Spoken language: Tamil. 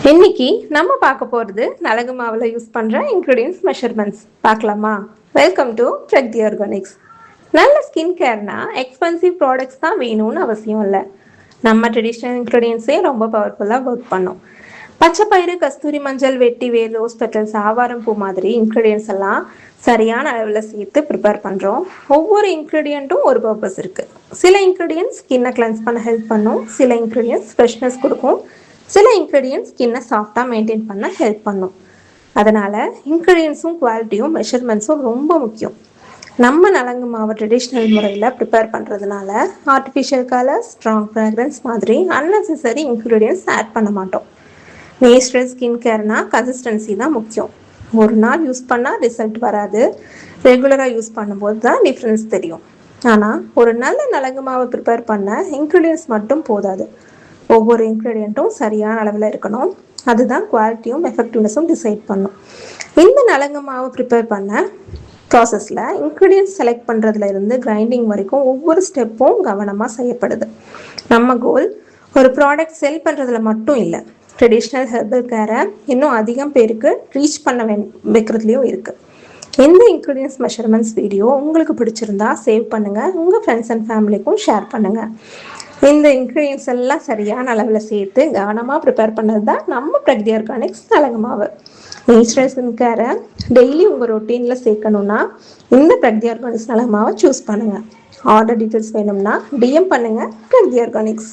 இன்னைக்கு நம்ம பார்க்க போகிறது நலங்கு மாவில் யூஸ் பண்ணுற இன்க்ரீடியன்ஸ் மெஷர்மெண்ட்ஸ் பார்க்கலாமா? Welcome to Pragati organics. நல்ல ஸ்கின் கேர்னா எக்ஸ்பென்சிவ் ப்ராடக்ட்ஸ் தான் வேணும்னு அவசியம் இல்லை. நம்ம ட்ரெடிஷ்னல் இன்க்ரீடியன்ஸே ரொம்ப பவர்ஃபுல்லாக ஒர்க் பண்ணும். பச்சைப்பயிறு, கஸ்தூரி மஞ்சள், வெட்டி வேர், ரோஸ் பெட்டல்ஸ், ஆவாரம் பூ மாதிரி இன்க்ரீடியன்ஸ் எல்லாம் சரியான அளவில் சேர்த்து ப்ரிப்பேர் பண்ணுறோம். ஒவ்வொரு இன்க்ரீடியண்ட்டும் ஒரு பர்பஸ் இருக்குது. சில இன்க்ரீடியன்ட்ஸ் ஸ்கின்னை கிளென்ஸ் பண்ண ஹெல்ப் பண்ணும், சில இன்க்ரீடியன்ட்ஸ் ஃப்ரெஷ்னஸ் கொடுக்கும், சில இன்க்ரீடியன்ட்ஸ் ஸ்கின்னை சாஃப்டாக மெயின்டைன் பண்ண ஹெல்ப் பண்ணும். அதனால் இன்க்ரீடியன்ஸும் குவாலிட்டியும் மெஷர்மெண்ட்ஸும் ரொம்ப முக்கியம். நம்ம நலங்கு மாவு ட்ரெடிஷ்னல் முறையில் ப்ரிப்பேர் பண்ணுறதுனால ஆர்டிஃபிஷியல் கலர்ஸ், ஸ்ட்ராங் ஃப்ராக்ரன்ஸ் மாதிரி அன்னெசரி இன்க்ரீடியன்ட்ஸ் ஆட் பண்ண மாட்டோம். நேச்சுரல் ஸ்கின் கேர்னா கன்சிஸ்டன்சி தான் முக்கியம். ஒரு நாள் யூஸ் பண்ணால் ரிசல்ட் வராது, ரெகுலராக யூஸ் பண்ணும்போது தான் டிஃப்ரென்ஸ் தெரியும். ஆனால் ஒரு நல்ல நலங்கு மாவை ப்ரிப்பேர் பண்ண இன்க்ரீடியன்ட்ஸ் மட்டும் போதாது, ஒவ்வொரு இன்க்ரீடியண்ட்டும் சரியான அளவில் இருக்கணும். அதுதான் குவாலிட்டியும் எஃபெக்டிவ்னஸும் டிசைட் பண்ணும். இந்த நலங்கு மாவு ப்ரிப்பேர் பண்ண ப்ராசஸில் இன்க்ரீடியன்ட்ஸ் செலக்ட் பண்ணுறதுல இருந்து கிரைண்டிங் வரைக்கும் ஒவ்வொரு ஸ்டெப்பும் கவனமாக செய்யப்படுது. நம்ம கோல் ஒரு ப்ராடக்ட் செல் பண்ணுறதுல மட்டும் இல்லை, ட்ரெடிஷ்னல் ஹெர்பல் கேரை இன்னும் அதிகம் பேருக்கு ரீச் பண்ண வைக்கிறதுலையும் இருக்குது. எந்த இன்க்ரீடியன்ஸ் மெஷர்மெண்ட்ஸ் வீடியோ உங்களுக்கு பிடிச்சிருந்தா சேவ் பண்ணுங்கள், உங்கள் ஃப்ரெண்ட்ஸ் அண்ட் ஃபேமிலிக்கும் ஷேர் பண்ணுங்கள். இந்த இன்க்ரீடியன்ஸ் எல்லாம் சரியான அளவில் சேர்த்து கவனமாக ப்ரிப்பேர் பண்ணது தான் நம்ம பிரக்தி ஆர்கானிக்ஸ் நலங்கு மாவு. நேச்சுரல் ஸ்கின் கேரை டெய்லி உங்கள் ரொட்டீனில் சேர்க்கணுன்னா இந்த பிரக்தி ஆர்கானிக்ஸ் நலங்கு மாவை சூஸ் பண்ணுங்கள். ஆர்டர் டீட்டெயில்ஸ் வேணும்னா டிஎம் பண்ணுங்கள் பிரக்தி ஆர்கானிக்ஸ்.